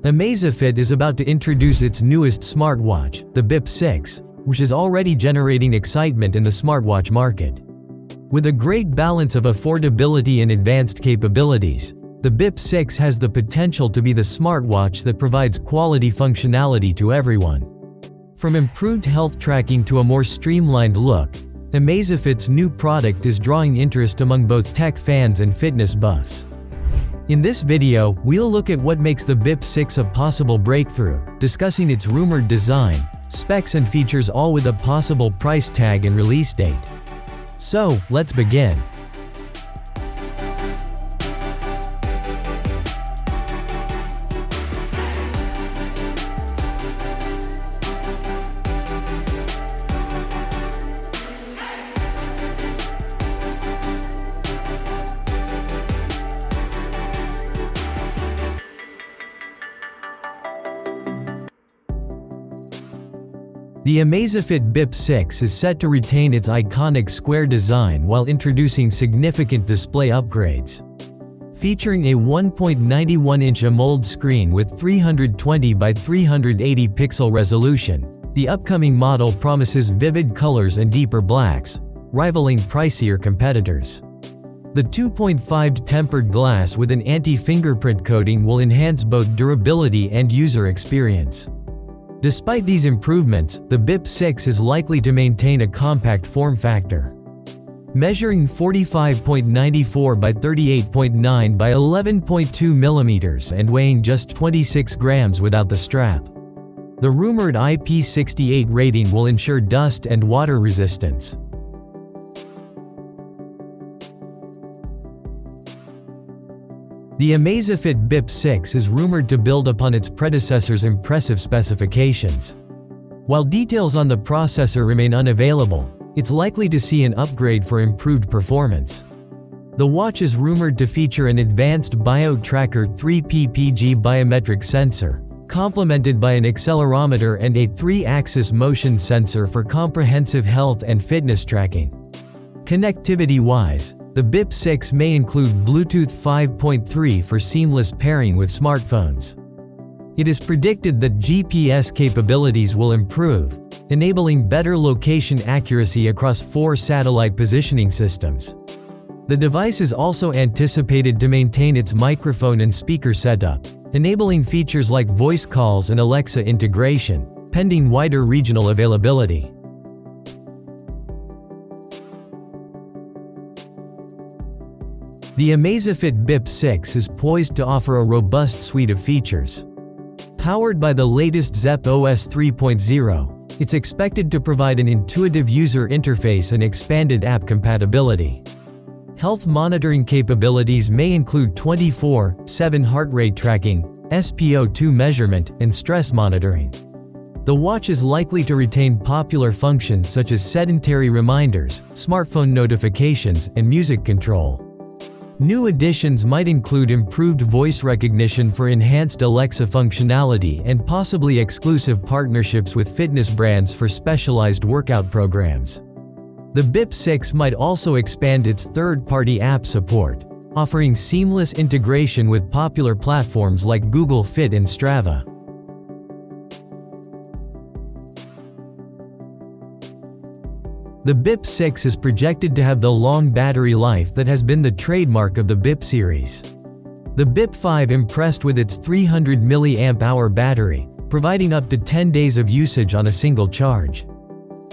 Amazfit is about to introduce its newest smartwatch, the Bip 6, which is already generating excitement in the smartwatch market. With a great balance of affordability and advanced capabilities, the Bip 6 has the potential to be the smartwatch that provides quality functionality to everyone. From improved health tracking to a more streamlined look, Amazfit's new product is drawing interest among both tech fans and fitness buffs. In this video, we'll look at what makes the Bip 6 a possible breakthrough, discussing its rumored design, specs and features, all with a possible price tag and release date. So, let's begin. The Amazfit Bip 6 is set to retain its iconic square design while introducing significant display upgrades. Featuring a 1.91-inch AMOLED screen with 320 by 380 pixel resolution, the upcoming model promises vivid colors and deeper blacks, rivaling pricier competitors. The 2.5D tempered glass with an anti-fingerprint coating will enhance both durability and user experience. Despite these improvements, the Bip 6 is likely to maintain a compact form factor. Measuring 45.94 by 38.9 by 11.2 mm and weighing just 26 grams without the strap. The rumored IP68 rating will ensure dust and water resistance. The Amazfit Bip 6 is rumored to build upon its predecessor's impressive specifications. While details on the processor remain unavailable, it's likely to see an upgrade for improved performance. The watch is rumored to feature an advanced BioTracker 3ppg biometric sensor, complemented by an accelerometer and a 3-axis motion sensor for comprehensive health and fitness tracking. Connectivity-wise, the Bip 6 may include Bluetooth 5.3 for seamless pairing with smartphones. It is predicted that GPS capabilities will improve, enabling better location accuracy across 4 satellite positioning systems. The device is also anticipated to maintain its microphone and speaker setup, enabling features like voice calls and Alexa integration, pending wider regional availability. The Amazfit Bip 6 is poised to offer a robust suite of features. Powered by the latest Zepp OS 3.0, it's expected to provide an intuitive user interface and expanded app compatibility. Health monitoring capabilities may include 24/7 heart rate tracking, SpO2 measurement, and stress monitoring. The watch is likely to retain popular functions such as sedentary reminders, smartphone notifications, and music control. New additions might include improved voice recognition for enhanced Alexa functionality and possibly exclusive partnerships with fitness brands for specialized workout programs. The Bip 6 might also expand its third-party app support, offering seamless integration with popular platforms like Google Fit and Strava. The Bip 6 is projected to have the long battery life that has been the trademark of the Bip series. The Bip 5 impressed with its 300 mAh battery, providing up to 10 days of usage on a single charge.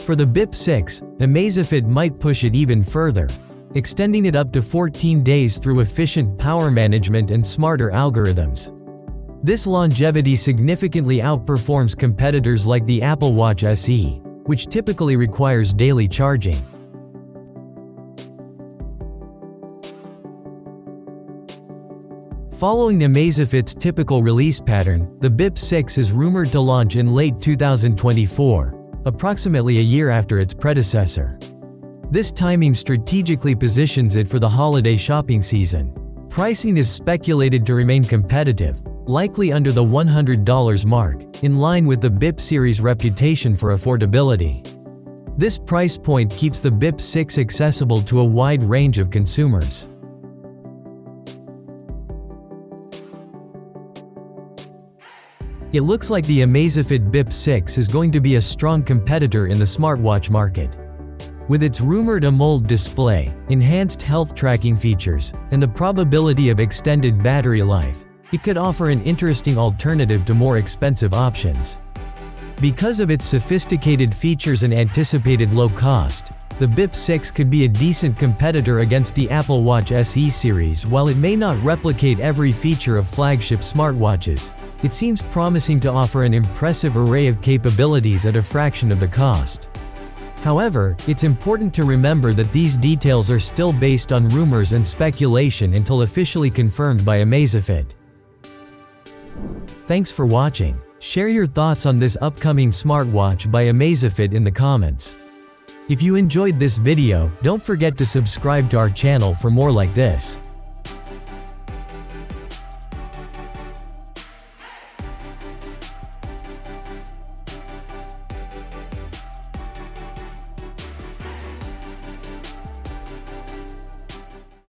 For the Bip 6, Amazfit might push it even further, extending it up to 14 days through efficient power management and smarter algorithms. This longevity significantly outperforms competitors like the Apple Watch SE, which typically requires daily charging. Following Amazfit's typical release pattern, the Bip 6 is rumored to launch in late 2024, approximately a year after its predecessor. This timing strategically positions it for the holiday shopping season. Pricing is speculated to remain competitive, likely under the $100 mark, in line with the Bip series' reputation for affordability. This price point keeps the Bip 6 accessible to a wide range of consumers. It looks like the Amazfit Bip 6 is going to be a strong competitor in the smartwatch market. With its rumored AMOLED display, enhanced health tracking features, and the probability of extended battery life, it could offer an interesting alternative to more expensive options. Because of its sophisticated features and anticipated low cost, the Bip 6 could be a decent competitor against the Apple Watch SE series. While it may not replicate every feature of flagship smartwatches, it seems promising to offer an impressive array of capabilities at a fraction of the cost. However, it's important to remember that these details are still based on rumors and speculation until officially confirmed by Amazfit. Thanks for watching. Share your thoughts on this upcoming smartwatch by Amazfit in the comments. If you enjoyed this video, don't forget to subscribe to our channel for more like this.